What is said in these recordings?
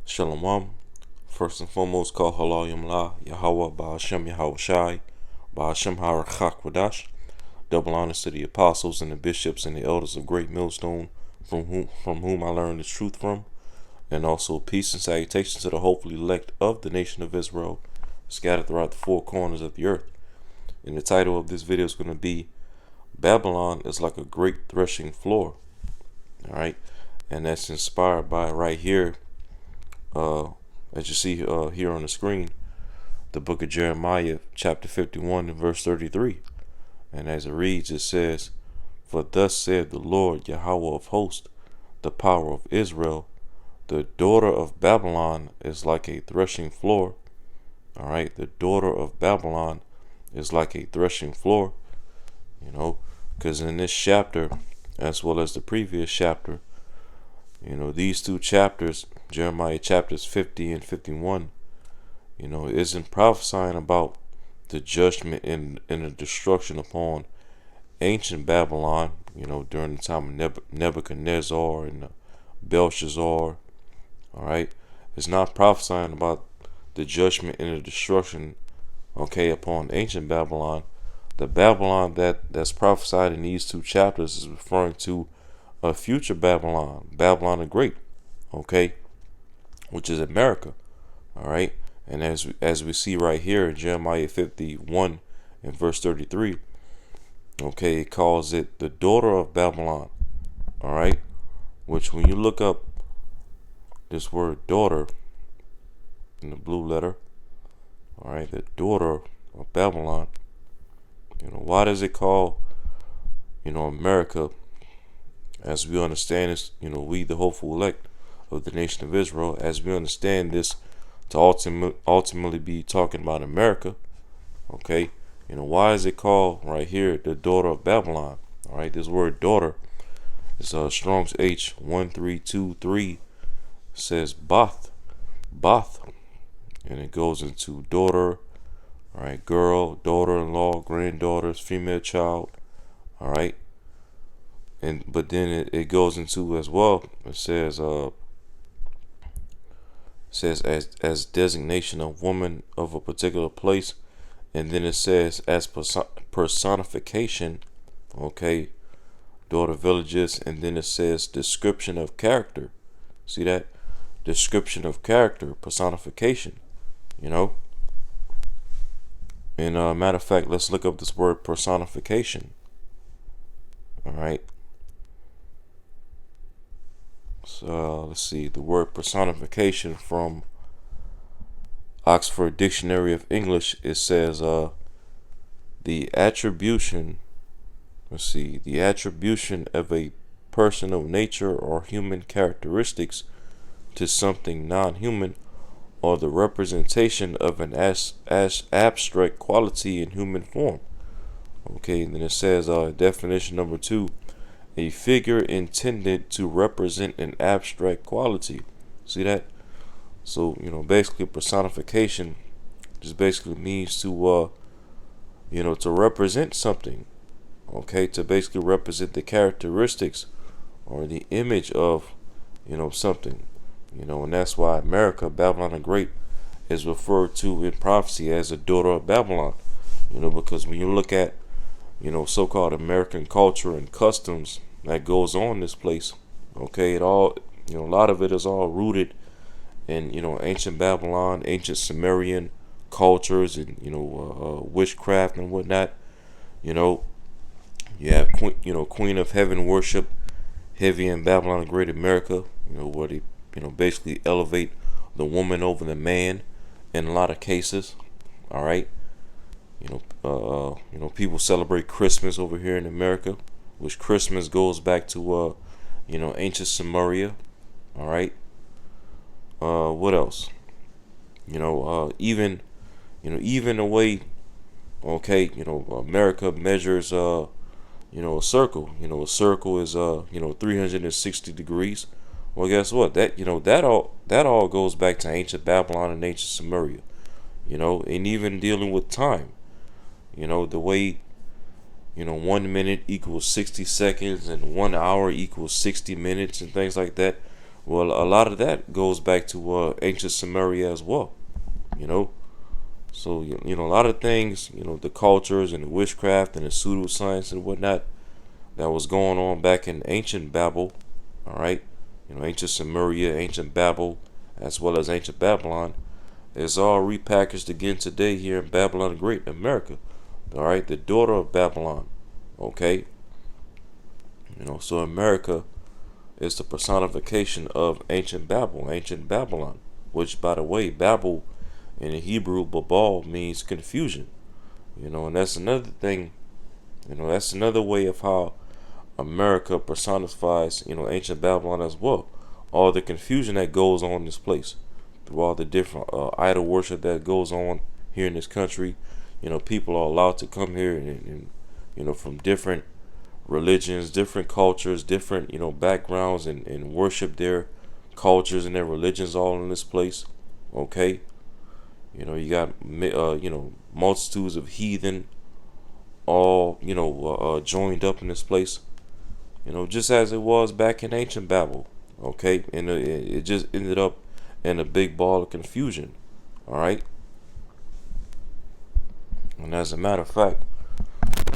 Shalom. First and foremost, call halal yamla, Yahweh, Ba'ashem Yahweh Shai, Ba'ashem Harachak Wadash. Double honors to the apostles and the bishops and the elders of Great Millstone, from whom I learned the truth from, and also peace and salutation to the hopefully elect of the nation of Israel, scattered throughout the four corners of the earth. And the title of this video is going to be Babylon is like a great threshing floor. Alright, and that's inspired by right here, as you see here on the screen, the book of Jeremiah, chapter 51, and verse 33. And as it reads, it says, "For thus saith the Lord Yahweh of hosts, the power of Israel, the daughter of Babylon is like a threshing floor." Alright, the daughter of Babylon is like a threshing floor. Because in this chapter, as well as the previous chapter, these two chapters, Jeremiah chapters 50 and 51, isn't prophesying about the judgment and the destruction upon ancient Babylon, during the time of Nebuchadnezzar and Belshazzar. Alright, it's not prophesying about the judgment and the destruction, upon ancient Babylon. The Babylon that's prophesied in these two chapters is referring to a future Babylon, Babylon the Great, which is America. Alright, and as we see right here in Jeremiah 51 and verse 33, it calls it the daughter of Babylon. Alright, which when you look up this word daughter in the blue letter, alright, the daughter of Babylon, why does it call America, as we understand this, we the hopeful elect of the nation of Israel, as we understand this to ultimately be talking about America, why is it called right here the daughter of Babylon? Alright, this word daughter is Strong's H1323, says Bath, and it goes into daughter, alright, girl, daughter-in-law, granddaughters, female child, alright. But then it goes into as well, it says as designation of woman of a particular place, and then it says as personification, daughter villages, and then it says description of character. See that? Description of character, personification, and matter of fact, let's look up this word personification. Alright, so let's see, the word personification from Oxford Dictionary of English, it says the attribution of a personal nature or human characteristics to something non-human, or the representation of an abstract quality in human form. And then it says definition number 2, a figure intended to represent an abstract quality. See that? So basically personification just basically means to to represent something, to basically represent the characteristics or the image of something, and that's why America, Babylon the Great, is referred to in prophecy as a daughter of Babylon, because when you look at so-called American culture and customs that goes on in this place, it all, a lot of it is all rooted in ancient Babylon, ancient Sumerian cultures, and witchcraft and whatnot. You have Queen of Heaven worship heavy in Babylon the Great, America, where they basically elevate the woman over the man in a lot of cases. Alright, people celebrate Christmas over here in America, which Christmas goes back to ancient Sumeria. Alright, what else? Even the way America measures a circle. A circle is 360 degrees. Well, guess what? That all goes back to ancient Babylon and ancient Sumeria. And even dealing with time, the way 1 minute equals 60 seconds and 1 hour equals 60 minutes and things like that. Well, a lot of that goes back to ancient Samaria as well. You know, so a lot of things, the cultures and the witchcraft and the pseudoscience and whatnot that was going on back in ancient Babel. All right, ancient Samaria, ancient Babel, as well as ancient Babylon, is all repackaged again today here in Babylon the Great, America. All right, the daughter of Babylon. Okay, so America is the personification of ancient Babel, ancient Babylon, which, by the way, Babel in the Hebrew, Babal, means confusion. And that's another thing. That's another way of how America personifies, ancient Babylon as well. All the confusion that goes on in this place, through all the different idol worship that goes on here in this country. People are allowed to come here and from different religions, different cultures, different, backgrounds and worship their cultures and their religions all in this place. Okay. You got, multitudes of heathen all, joined up in this place. Just as it was back in ancient Babel. Okay. And it just ended up in a big ball of confusion. All right. And as a matter of fact,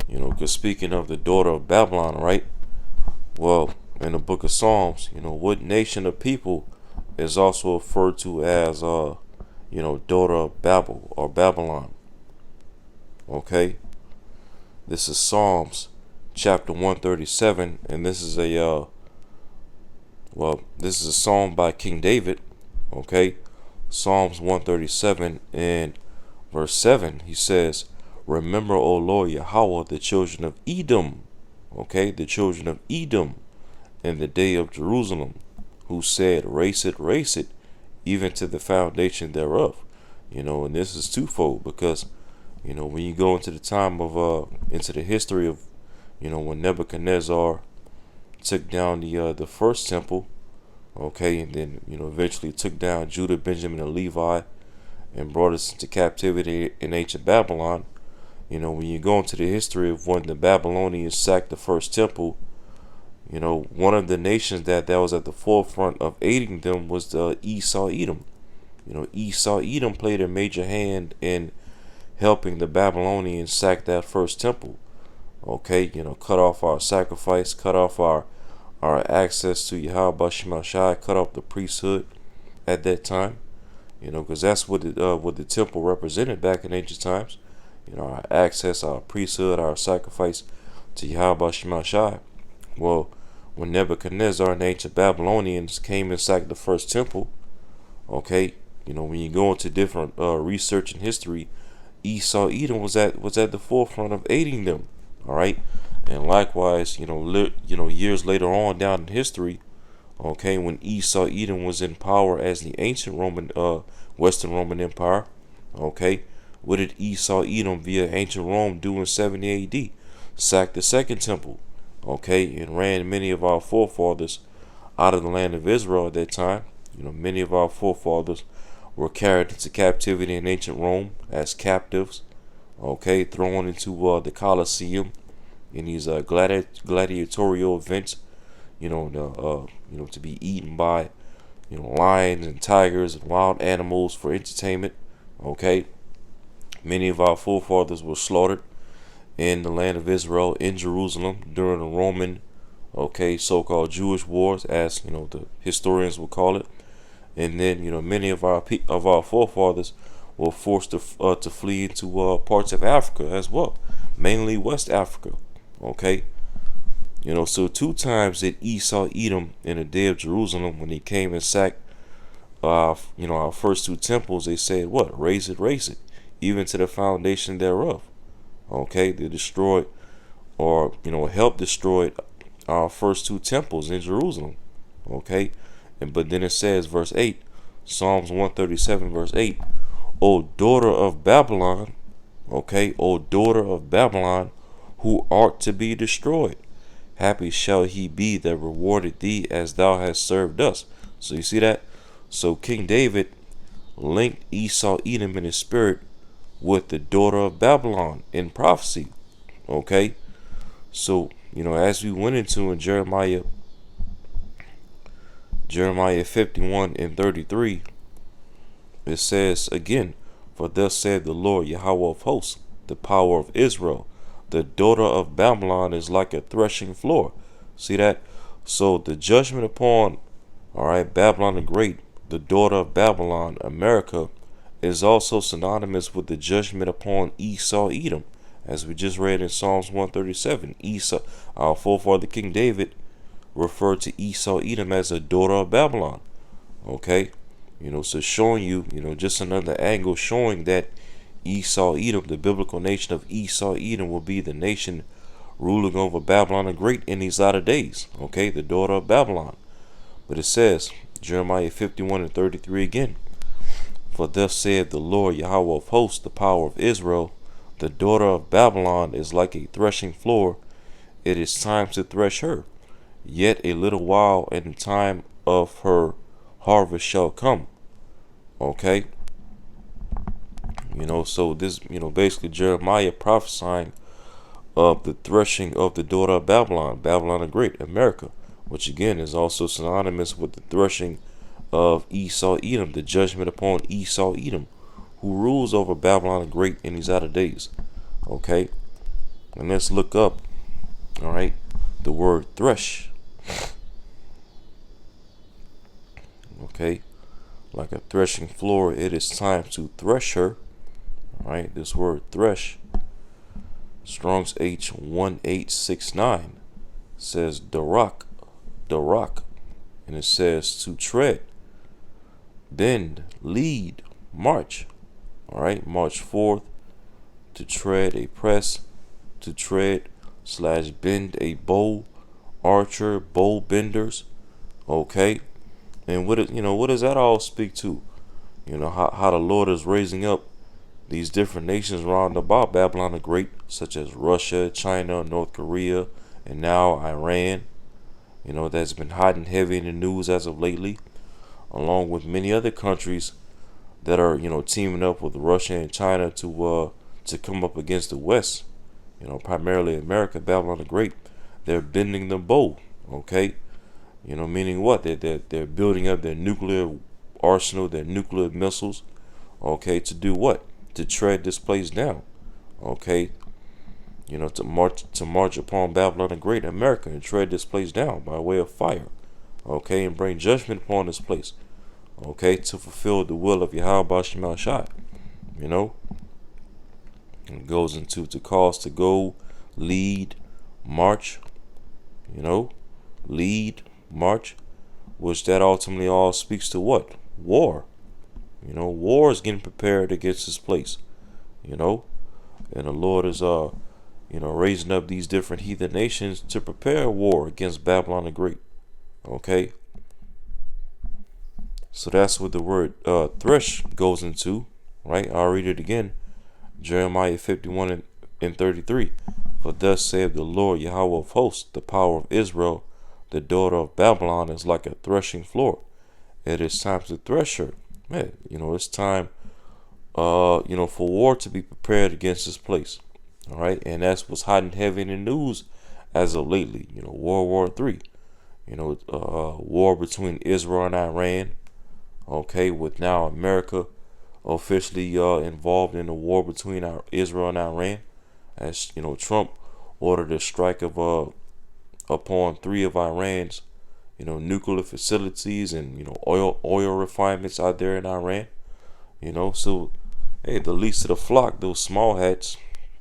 because speaking of the daughter of Babylon, right? Well, in the book of Psalms, what nation of people is also referred to as, daughter of Babel or Babylon. Okay? This is Psalms chapter 137, and this is a psalm by King David. Okay? Psalms 137 and verse 7, he says, "Remember, O Lord Yahweh, the children of Edom." Okay, the children of Edom in the day of Jerusalem, who said, race it, even to the foundation thereof. And this is twofold because, when you go into the time of, into the history of, when Nebuchadnezzar took down the first temple, okay, and then, eventually took down Judah, Benjamin, and Levi and brought us into captivity in ancient Babylon. When you go into the history of when the Babylonians sacked the first temple, one of the nations that was at the forefront of aiding them was the Esau Edom. Esau Edom played a major hand in helping the Babylonians sack that first temple. Okay, cut off our sacrifice, cut off our access to Yahweh Shemashai, cut off the priesthood at that time. Because that's what the temple represented back in ancient times. Our access, our priesthood, our sacrifice to Yahweh Shemashai. Well, when Nebuchadnezzar and the ancient Babylonians came and sacked the first temple, okay, when you go into different research and history, Esau Edom was at the forefront of aiding them. All right, and likewise, years later on down in history, okay, when Esau Edom was in power as the ancient Roman, Western Roman Empire, okay. What did Esau Edom via ancient Rome do in 70 AD? Sacked the second temple, okay, and ran many of our forefathers out of the land of Israel at that time. Many of our forefathers were carried into captivity in ancient Rome as captives, okay, thrown into the Colosseum in these gladiatorial events, to be eaten by, lions and tigers and wild animals for entertainment, okay. Many of our forefathers were slaughtered in the land of Israel, in Jerusalem, during the Roman, okay, so-called Jewish wars, as the historians will call it. And then many of our forefathers were forced to flee into parts of Africa as well, mainly West Africa. Okay, so 2 times did Esau Edom in the day of Jerusalem when he came and sacked our first 2 temples. They said, what? Raise it, even to the foundation thereof. Okay, they destroyed or helped destroy our first 2 temples in Jerusalem. Okay, but then it says, verse 8, Psalms 137, verse 8, "O daughter of Babylon," okay, "O daughter of Babylon, who art to be destroyed, happy shall he be that rewarded thee as thou hast served us." So you see that? So King David linked Esau Edom in his spirit with the daughter of Babylon in prophecy. Okay, so as we went into in Jeremiah Jeremiah 51 and 33, it says again, for thus said the Lord Yahweh of hosts, the power of Israel, the daughter of Babylon is like a threshing floor. See that? So the judgment upon, all right, Babylon the Great, the daughter of Babylon, America, is also synonymous with the judgment upon Esau, Edom, as we just read in Psalms 137. Esau, our forefather King David, referred to Esau, Edom as a daughter of Babylon. Okay, so showing you, just another angle showing that Esau, Edom, the biblical nation of Esau, Edom, will be the nation ruling over Babylon the Great in these latter days. Okay, the daughter of Babylon. But it says, Jeremiah 51 and 33 again, for thus saith the Lord Yahweh of hosts, the power of Israel, the daughter of Babylon is like a threshing floor. It is time to thresh her. Yet a little while, and the time of her harvest shall come. Okay, so this, basically Jeremiah prophesying of the threshing of the daughter of Babylon, Babylon the Great, America, which again is also synonymous with the threshing of Esau, Edom, the judgment upon Esau, Edom, who rules over Babylon the Great in these outer days. Okay, and let's look up, all right, the word thresh. Okay, like a threshing floor, it is time to thresh her. All right, this word thresh, Strong's H1869, says darak, and it says to tread, bend, lead, march. All right, march forth, to tread a press, to tread / bend a bow, archer, bow benders. Okay, and what does that all speak to? How the Lord is raising up these different nations round about Babylon the Great, such as Russia, China, North Korea, and now Iran. That's been hot and heavy in the news as of lately, along with many other countries that are, teaming up with Russia and China to come up against the West. Primarily America, Babylon the Great. They're bending the bow. Okay, meaning what? They're building up their nuclear arsenal, their nuclear missiles. Okay, to do what? To tread this place down. Okay, to march upon Babylon the Great, America, and tread this place down by way of fire. Okay, and bring judgment upon this place. Okay, to fulfill the will of Yahweh Bashim Shai. It goes into to cause to go, lead, march. Lead, march, which that ultimately all speaks to what? War. War is getting prepared against this place. And the Lord is raising up these different heathen nations to prepare war against Babylon the Great. Okay, so that's what the word thresh goes into, right? I'll read it again. Jeremiah 51 and 33. For thus saith the Lord Yahweh of hosts, the power of Israel, the daughter of Babylon is like a threshing floor. It is time to thresh her. Man, it's time, for war to be prepared against this place. All right, and that's what's hot and heavy in the news as of lately. World War III. War between Israel and Iran. Okay, with now America officially involved in the war between Israel and Iran, as Trump ordered a strike of upon 3 of Iran's nuclear facilities and oil refinements out there in Iran. So hey, the least of the flock, those small hats.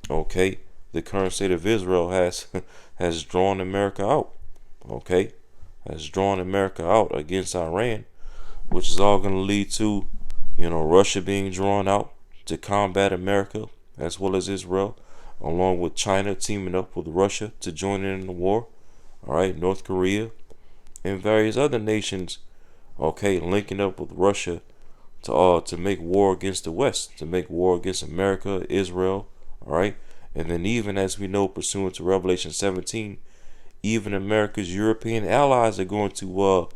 Okay, the current state of Israel has drawn America out. Okay, has drawn America out against Iran, which is all going to lead to Russia being drawn out to combat America as well as Israel, along with China teaming up with Russia to join in the war. All right, North Korea and various other nations, okay, linking up with Russia to make war against the West, to make war against America, Israel. All right, and then even as we know, pursuant to Revelation 17, even America's European allies are going to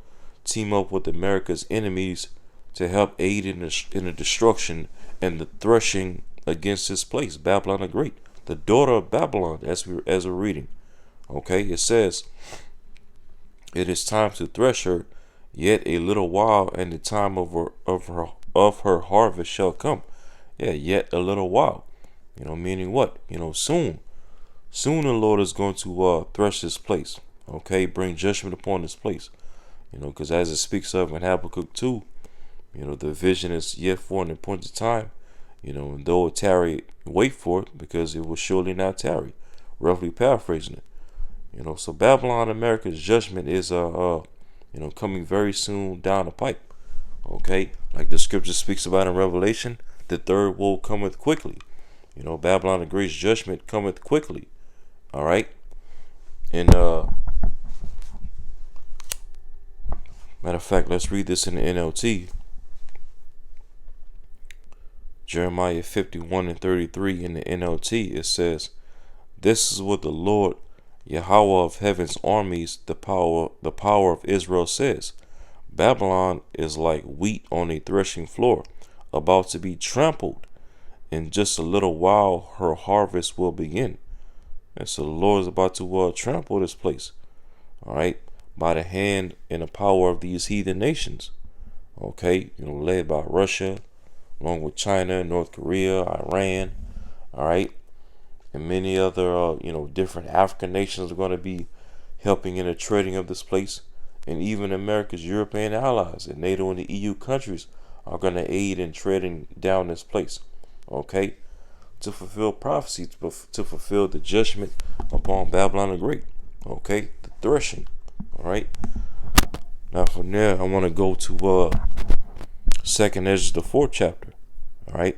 team up with America's enemies to help aid in the destruction and the threshing against this place, Babylon the Great, the daughter of Babylon, as we're reading. Okay, it says, it is time to thresh her, Yet a little while, and the time of her harvest shall come. Yeah, yet a little while. Meaning what? Soon. Soon the Lord is going to thresh this place. Okay, bring judgment upon this place. Because as it speaks of in Habakkuk 2, the vision is yet for an appointed time. And though it tarry, wait for it, because it will surely not tarry. Roughly paraphrasing it. So Babylon, America's judgment is coming very soon down the pipe. Okay, like the scripture speaks about in Revelation, the third woe cometh quickly. Babylon the great judgment cometh quickly. All right, and matter of fact, let's read this in the NLT. Jeremiah 51:33 in the NLT. It says, "This is what the Lord Yahweh of heaven's armies, the power of Israel says. Babylon is like wheat on a threshing floor, about to be trampled. In just a little while her harvest will begin." And so the Lord is about to trample this place, all right, by the hand and the power of these heathen nations, okay, led by Russia, along with China, North Korea, Iran, all right, and many other, different African nations are going to be helping in the trading of this place. And even America's European allies and NATO and the EU countries are going to aid in trading down this place, okay, to fulfill prophecy, to fulfill the judgment upon Babylon the Great, okay, the threshing, all right. Now from there, I want to go to Second Ezra, the 4th chapter, all right,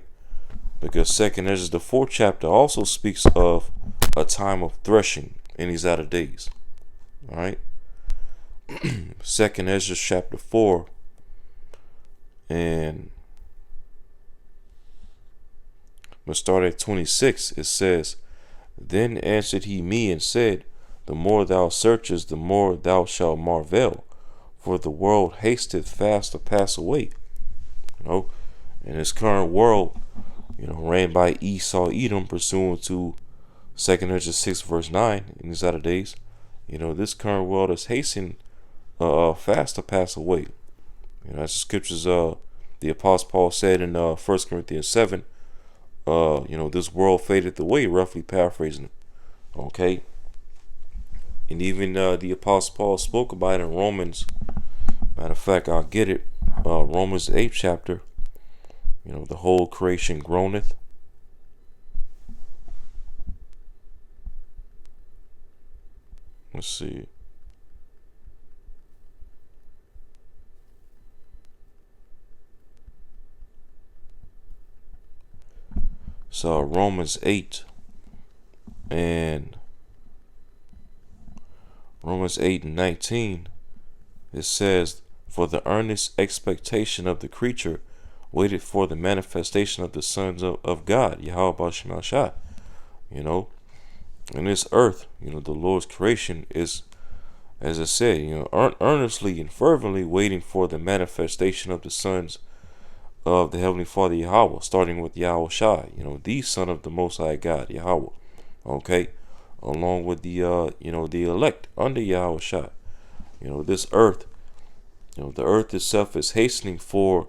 because Second Ezra, the 4th chapter also speaks of a time of threshing in these latter days, all right. Second Ezra chapter 4, and we'll start at 26. It says, "Then answered he me and said, The more thou searchest, the more thou shalt marvel, for the world hasteth fast to pass away." In this current world, reigned by Esau Edom, pursuant to 2 Ezra 6 verse 9 in these latter days. This current world is hastening fast to pass away. As the scriptures, the Apostle Paul said in 1 Corinthians 7, this world fadeth away, roughly paraphrasing it. Okay. And even the Apostle Paul spoke about it in Romans. Matter of fact, I'll get it. Romans 8th chapter. The whole creation groaneth. Let's see. So Romans 8 and 19, it says, "For the earnest expectation of the creature waited for the manifestation of the sons of God, Yahweh B'Shem Shah." And this earth, the Lord's creation is, as I said, earnestly and fervently waiting for the manifestation of the sons of the Heavenly Father Yahweh, starting with Yahweh Shai, the Son of the Most High God, Yahweh, okay, along with the the elect under Yahweh Shai. This earth, the earth itself is hastening for,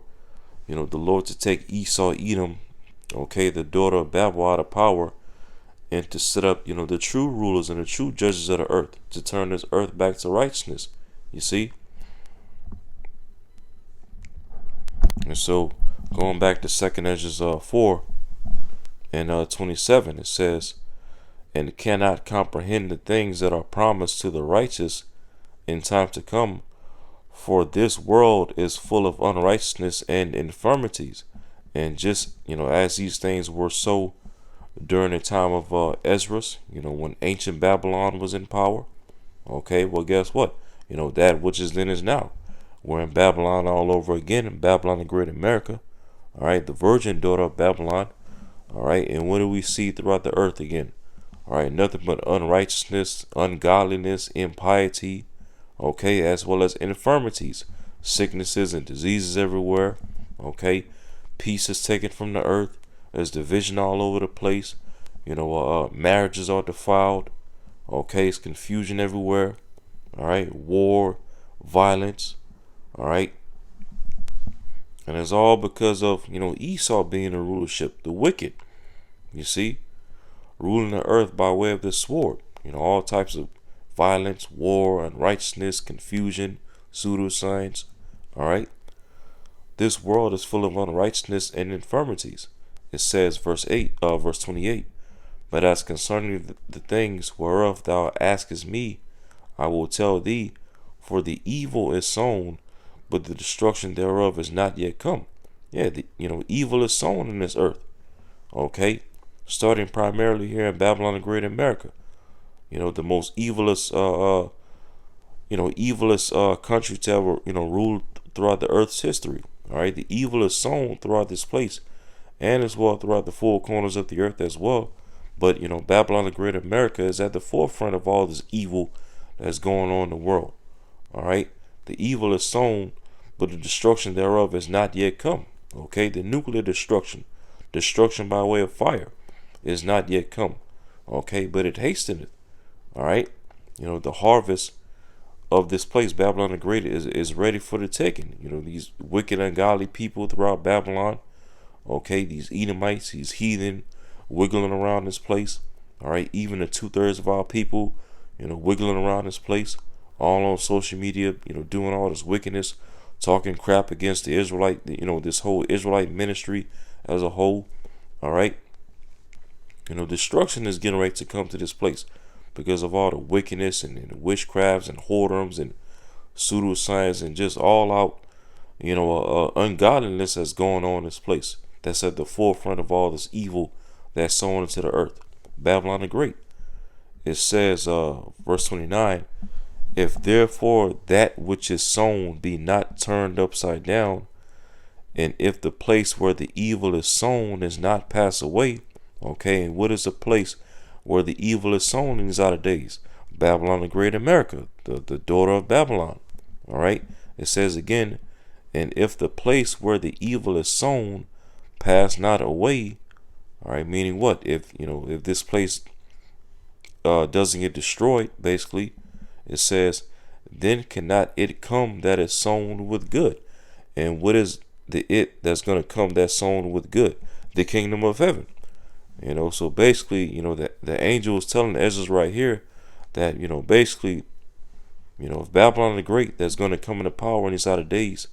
the Lord to take Esau Edom, okay, the daughter of Babel, out of power, and to set up, the true rulers and the true judges of the earth, to turn this earth back to righteousness. You see? And so, going back to 2 Ezra 4 and 27, it says, "And cannot comprehend the things that are promised to the righteous in time to come, for this world is full of unrighteousness and infirmities." And just, as these things were so during the time of Ezra, when ancient Babylon was in power, okay, well, guess what? That which is then is now. We're in Babylon all over again, in Babylon the Great America, all right, the virgin daughter of Babylon, all right, and what do we see throughout the earth again? All right, nothing but unrighteousness, ungodliness, impiety, okay, as well as infirmities, sicknesses and diseases everywhere, okay, peace is taken from the earth, there's division all over the place, marriages are defiled, okay, it's confusion everywhere, all right, war, violence, All right. And it's all because of, Esau being in rulership, the wicked, you see, ruling the earth by way of the sword. All types of violence, war, unrighteousness, confusion, pseudoscience. All right. This world is full of unrighteousness and infirmities. It says, verse 28, but as concerning the things whereof thou askest me, I will tell thee, for the evil is sown, but the destruction thereof is not yet come. Yeah, evil is sown in this earth. Okay, starting primarily here in Babylon the Great America. The most evilest, country to ever, rule throughout the earth's history. All right, the evil is sown throughout this place, and as well throughout the four corners of the earth as well. But Babylon the Great America is at the forefront of all this evil that's going on in the world. All right, the evil is sown, but the destruction thereof is not yet come. Okay, the nuclear destruction by way of fire, is not yet come. Okay, but it hasteneth. All right, the harvest of this place, Babylon the Great, is ready for the taking. These wicked, ungodly people throughout Babylon. Okay, these Edomites, these heathen, wiggling around this place. All right, even the 2/3 of our people, wiggling around this place, all on social media, doing all this wickedness, talking crap against the Israelite, this whole Israelite ministry as a whole. All right, destruction is getting ready to come to this place because of all the wickedness and witchcrafts and whoredoms and pseudoscience and just all out, ungodliness that's going on in this place. That's at the forefront of all this evil that's sown into the earth. Babylon the Great. It says, verse 29, if therefore that which is sown be not turned upside down, and if the place where the evil is sown is not passed away. Okay, and what is the place where the evil is sown in these outer days? Babylon the Great America, the daughter of Babylon. All right, it says again, and if the place where the evil is sown pass not away. All right, meaning what? If this place doesn't get destroyed, basically, it says, then cannot it come that is sown with good. And what is the it that's going to come that's sown with good? The kingdom of heaven. So basically, the angel is telling Ezra right here that, basically, if Babylon the Great that's going to come into power in these outer days,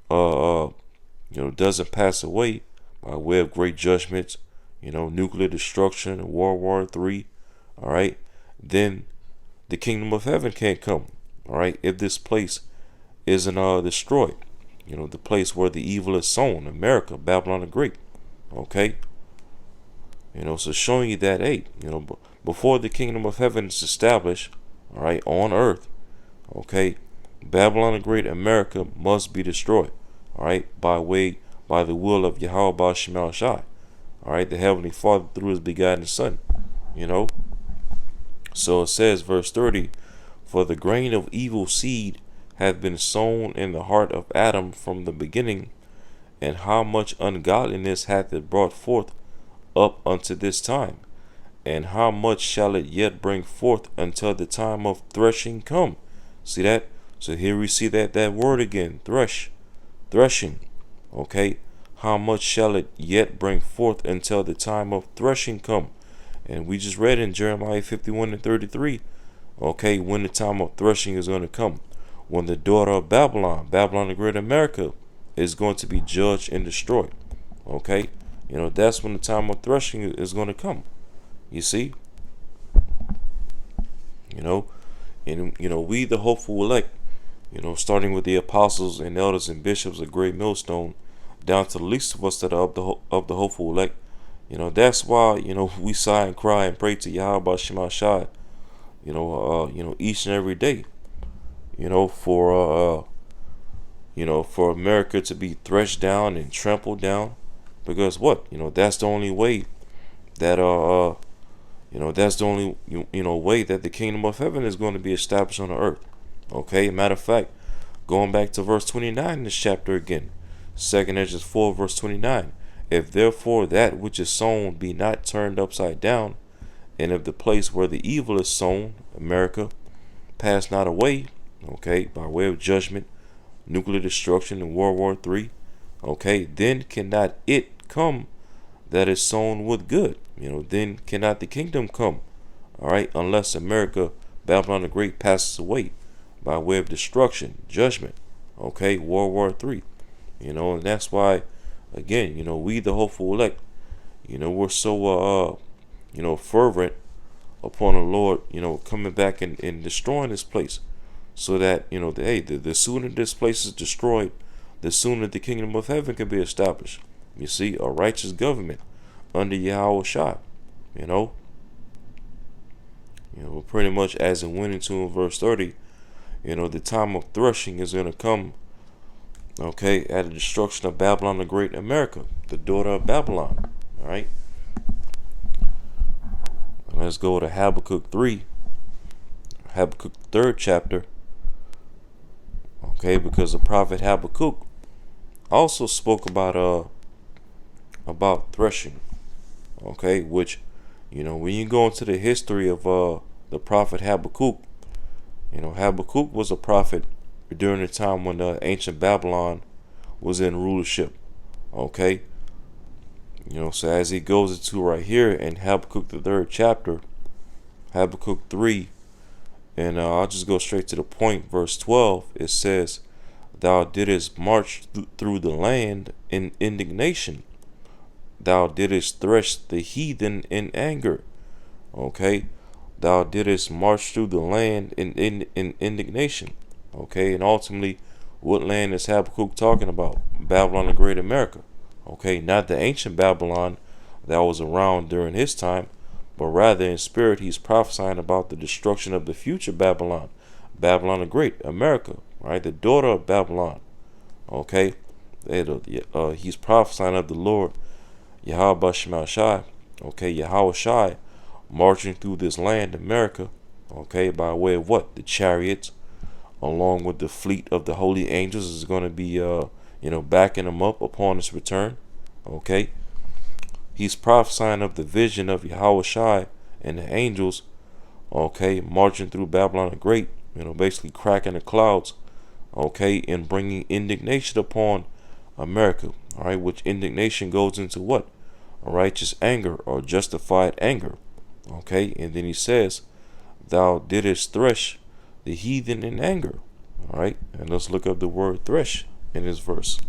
doesn't pass away by way of great judgments, nuclear destruction, World War III, all right, then the kingdom of heaven can't come, all right, if this place isn't destroyed, the place where the evil is sown, America, Babylon the Great, okay, so showing you that, hey, before the kingdom of heaven is established, all right, on earth, okay, Babylon the Great, America must be destroyed, all right, by the will of Yahweh Ba'al Shai, all right, the Heavenly Father through His begotten Son, So it says, verse 30, for the grain of evil seed hath been sown in the heart of Adam from the beginning, and how much ungodliness hath it brought forth up unto this time, and how much shall it yet bring forth until the time of threshing come? See that? So here we see that word again, threshing. Okay, how much shall it yet bring forth until the time of threshing come? And we just read in Jeremiah 51:33, okay, when the time of threshing is going to come, when the daughter of Babylon the Great America, is going to be judged and destroyed. Okay, that's when the time of threshing is going to come. You see, and we the hopeful elect, starting with the apostles and elders and bishops of Great Millstone, down to the least of us that are of the hopeful elect. That's why, we sigh and cry and pray to Yahweh Shema Shai, each and every day, for America to be threshed down and trampled down, because what? That's the only way that, that's the only, way that the kingdom of heaven is going to be established on the earth. Okay, matter of fact, going back to verse 29 in this chapter again, 2nd Ezra 4, verse 29. If therefore that which is sown be not turned upside down, and if the place where the evil is sown, America, pass not away, okay, by way of judgment, nuclear destruction in World War III, okay, then cannot it come that is sown with good. Then cannot the kingdom come, all right, unless America, Babylon the Great, passes away by way of destruction, judgment, okay, World War III. And that's why, again, we the hopeful elect, we're so, fervent upon the Lord, coming back and destroying this place, so that, the sooner this place is destroyed, the sooner the kingdom of heaven can be established. You see, a righteous government under Yahweh Shai, pretty much as it went into in verse 30, the time of threshing is going to come, okay, at the destruction of Babylon the Great, America, the daughter of Babylon, all right. Let's go to Habakkuk 3, Habakkuk 3rd chapter, okay, because the prophet Habakkuk also spoke about threshing, okay, which, when you go into the history of the prophet Habakkuk, Habakkuk was a prophet during the time when ancient Babylon was in rulership, okay. So as he goes into right here in Habakkuk the 3rd chapter, Habakkuk 3, and I'll just go straight to the point, verse 12, it says, "Thou didst march through the land in indignation. Thou didst thresh the heathen in anger." Okay, thou didst march through the land in indignation. Okay, and ultimately, what land is Habakkuk talking about? Babylon the Great, America. Okay, not the ancient Babylon that was around during his time, but rather in spirit he's prophesying about the destruction of the future Babylon, Babylon the Great, America, right? The daughter of Babylon. Okay, he's prophesying of the Lord Yahweh Shai, okay, Yahweh Shai, marching through this land, America, okay, by way of what? The chariots, along with the fleet of the holy angels, is going to be backing him up upon his return. Okay, he's prophesying of the vision of Yahweh Shai and the angels, okay, marching through Babylon the Great, basically cracking the clouds, okay, and bringing indignation upon America, all right, which indignation goes into what? A righteous anger or justified anger, okay. And then he says, "Thou didst thresh the heathen in anger," all right. And let's look up the word thresh in this verse.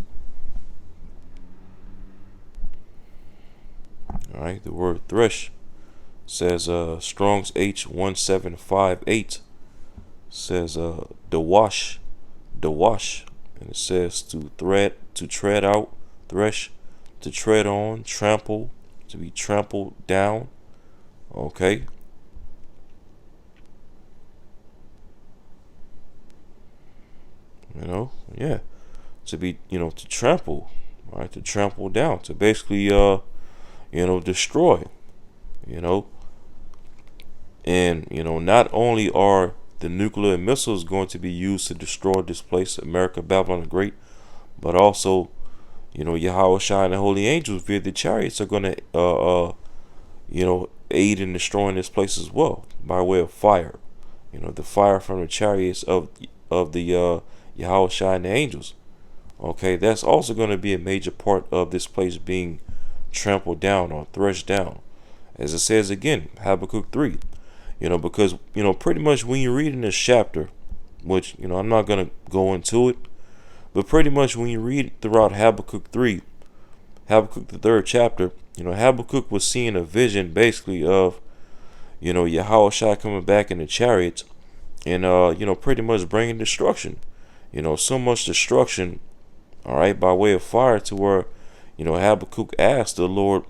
All right, the word thresh says Strong's H1758 says dawash, and it says to tread out, thresh, to tread on, trample, to be trampled down. Okay. Yeah, to be, to trample, right, to trample down, to basically destroy, and not only are the nuclear missiles going to be used to destroy this place, America, Babylon the Great, but also Yahweh Shai and the holy angels via the chariots are going to aid in destroying this place as well by way of fire, the fire from the chariots of the Yahweh Shai and the angels. Okay, that's also going to be a major part of this place being trampled down or threshed down, as it says again, Habakkuk 3. Because pretty much when you read in this chapter, which I'm not going to go into it, but pretty much when you read throughout Habakkuk 3, Habakkuk the 3rd chapter, Habakkuk was seeing a vision basically of Yahweh Shai coming back in the chariots and pretty much bringing destruction. So much destruction, all right, by way of fire, to where Habakkuk asked the Lord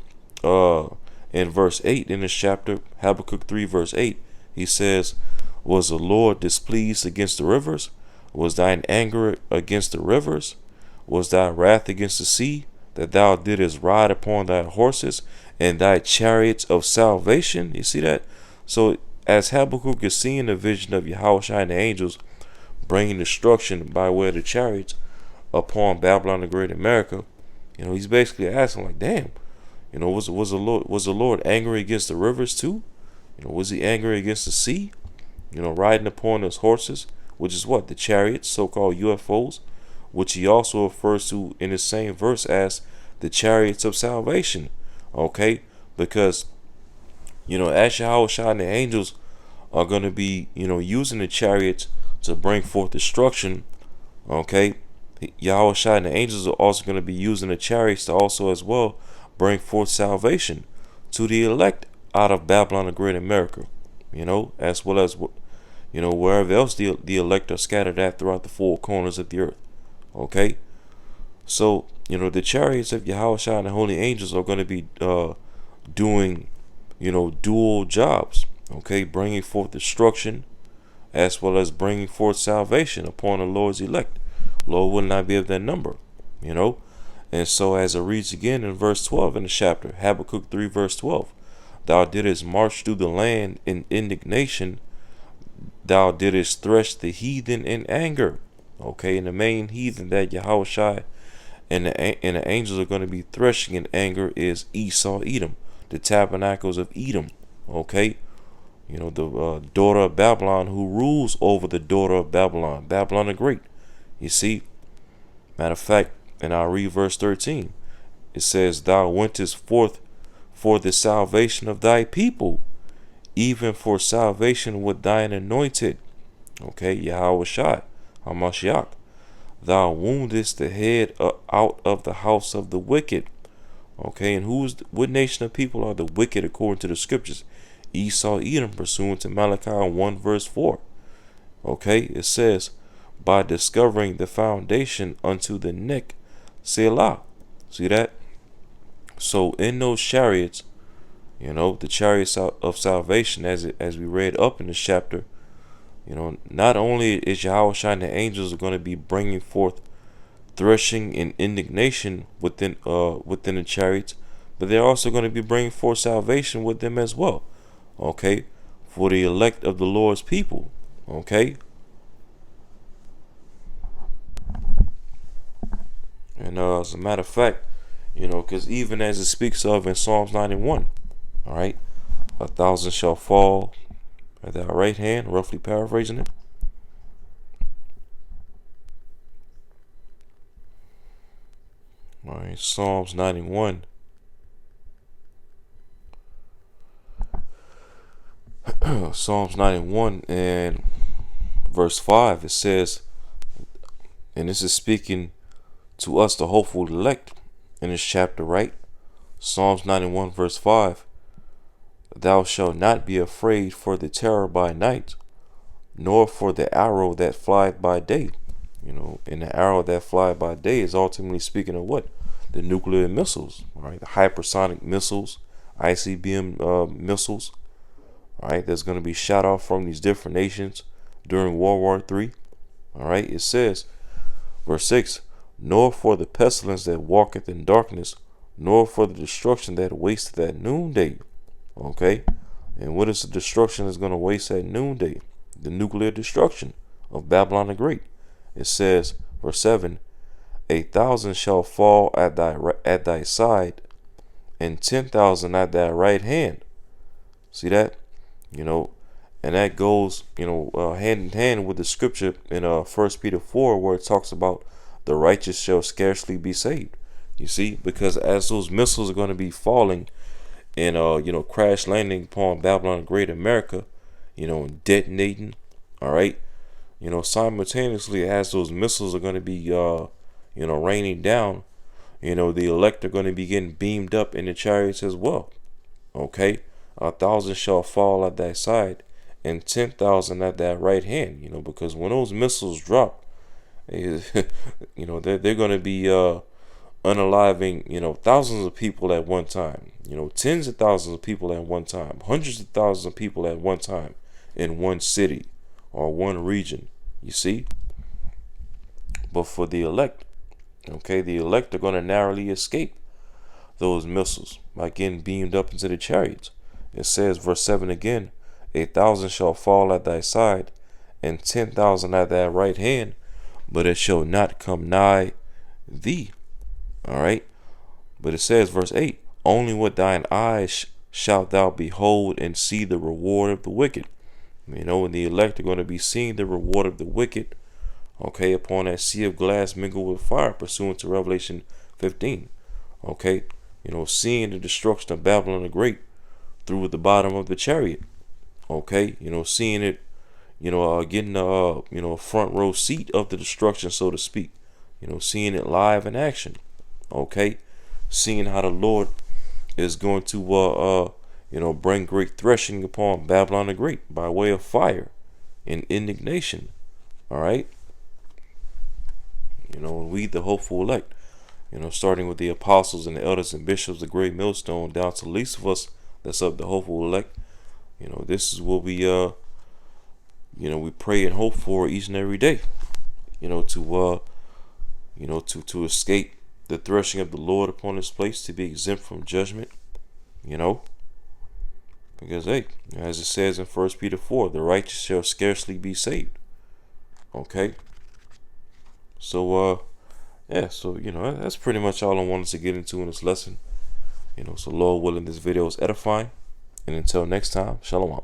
in verse 8 in this chapter, Habakkuk 3 verse 8, he says, "Was the Lord displeased against the rivers? Was thine anger against the rivers? Was thy wrath against the sea, that thou didst ride upon thy horses and thy chariots of salvation?" You see that? So as Habakkuk is seeing the vision of Yahweh Shai and the angels bringing destruction by way of the chariots upon Babylon the Great, America, he's basically asking, like, damn, was the Lord angry against the rivers too? Was he angry against the sea? Riding upon his horses, which is what? The chariots, so-called UFOs, which he also refers to in the same verse as the chariots of salvation. Okay, because as Yahweh and the angels are going to be, using the chariots to bring forth destruction. Okay, Yahweh and the angels are also going to be using the chariots to also as well bring forth salvation to the elect out of Babylon the Great America, as well as wherever else the elect are scattered at throughout the four corners of the earth. Okay, so the chariots of Yahweh and the holy angels are going to be doing dual jobs. Okay, bringing forth destruction as well as bringing forth salvation upon the Lord's elect. Lord will not be of that number, And so as it reads again in verse 12 in the chapter, Habakkuk 3 verse 12, thou didst march through the land in indignation, thou didst thresh the heathen in anger. Okay, and the main heathen that Yahweh and the angels are going to be threshing in anger is Esau, Edom, the tabernacles of Edom. Okay, the daughter of Babylon who rules over the daughter of Babylon, Babylon the Great. You see, matter of fact, and I'll read verse 13. It says, thou wentest forth for the salvation of thy people, even for salvation with thine anointed. Okay, Yahweh Shai, Hamashiach. Thou woundest the head out of the house of the wicked. Okay, and what nation of people are the wicked according to the scriptures? Esau, Edom, pursuant to Malachi 1 verse 4. Okay, it says, by discovering the foundation unto the neck, Selah. See that? So in those chariots, the chariots of salvation, as we read up in this chapter, not only is Yahweh and the angels are going to be bringing forth threshing and indignation within the chariots, but they're also going to be bringing forth salvation with them as well. Okay, for the elect of the Lord's people. Okay, and as a matter of fact, because even as it speaks of in Psalms 91, all right, 1,000 shall fall at thy right hand, roughly paraphrasing it. All right, Psalms 91. Psalms 91 and verse 5, it says, and this is speaking to us, the hopeful elect, in this chapter, right? Psalms 91 verse 5, thou shalt not be afraid for the terror by night, nor for the arrow that flieth by day. And the arrow that flieth by day is ultimately speaking of what? The nuclear missiles, right? The hypersonic missiles, ICBM missiles, right? That's going to be shot off from these different nations during World War III. All right, it says, verse 6, nor for the pestilence that walketh in darkness, nor for the destruction that wasteth at noonday. Okay, and what is the destruction that's going to waste at noonday? The nuclear destruction of Babylon the Great. It says, verse 7, 1,000 shall fall at thy side, and 10,000 at thy right hand. See that? And that goes, hand in hand with the scripture in 1 Peter 4, where it talks about the righteous shall scarcely be saved. You see, because as those missiles are going to be falling and crash landing upon Babylon the Great America, and detonating, all right, simultaneously as those missiles are going to be raining down, the elect are going to be getting beamed up in the chariots as well. Okay, 1,000 shall fall at thy side, and 10,000 at thy right hand. Because when those missiles drop, they're going to be unaliving, thousands of people at one time. Tens of thousands of people at one time, hundreds of thousands of people at one time in one city or one region. You see? But for the elect, the elect are going to narrowly escape those missiles by getting beamed up into the chariots. It says, verse 7 again, 1,000 shall fall at thy side, and 10,000 at thy right hand, but it shall not come nigh thee. All right. But it says, verse 8, only with thine eyes shalt thou behold and see the reward of the wicked. And the elect are going to be seeing the reward of the wicked. okay, upon that sea of glass mingled with fire, pursuant to Revelation 15. Okay, seeing the destruction of Babylon the Great through the bottom of the chariot. Okay, seeing it, getting a front row seat of the destruction, so to speak. Seeing it live in action. Okay, seeing how the Lord is going to bring great threshing upon Babylon the Great by way of fire and indignation. All right, we the hopeful elect. Starting with the apostles and the elders and bishops, the great millstone, down to the least of us that's of the hopeful elect. This is what we pray and hope for each and every day. To escape the threshing of the Lord upon this place, to be exempt from judgment. Because hey, as it says in 1 Peter 4, the righteous shall scarcely be saved. Okay. So yeah, so that's pretty much all I wanted to get into in this lesson. So Lord willing, this video is edifying. And until next time, shalom.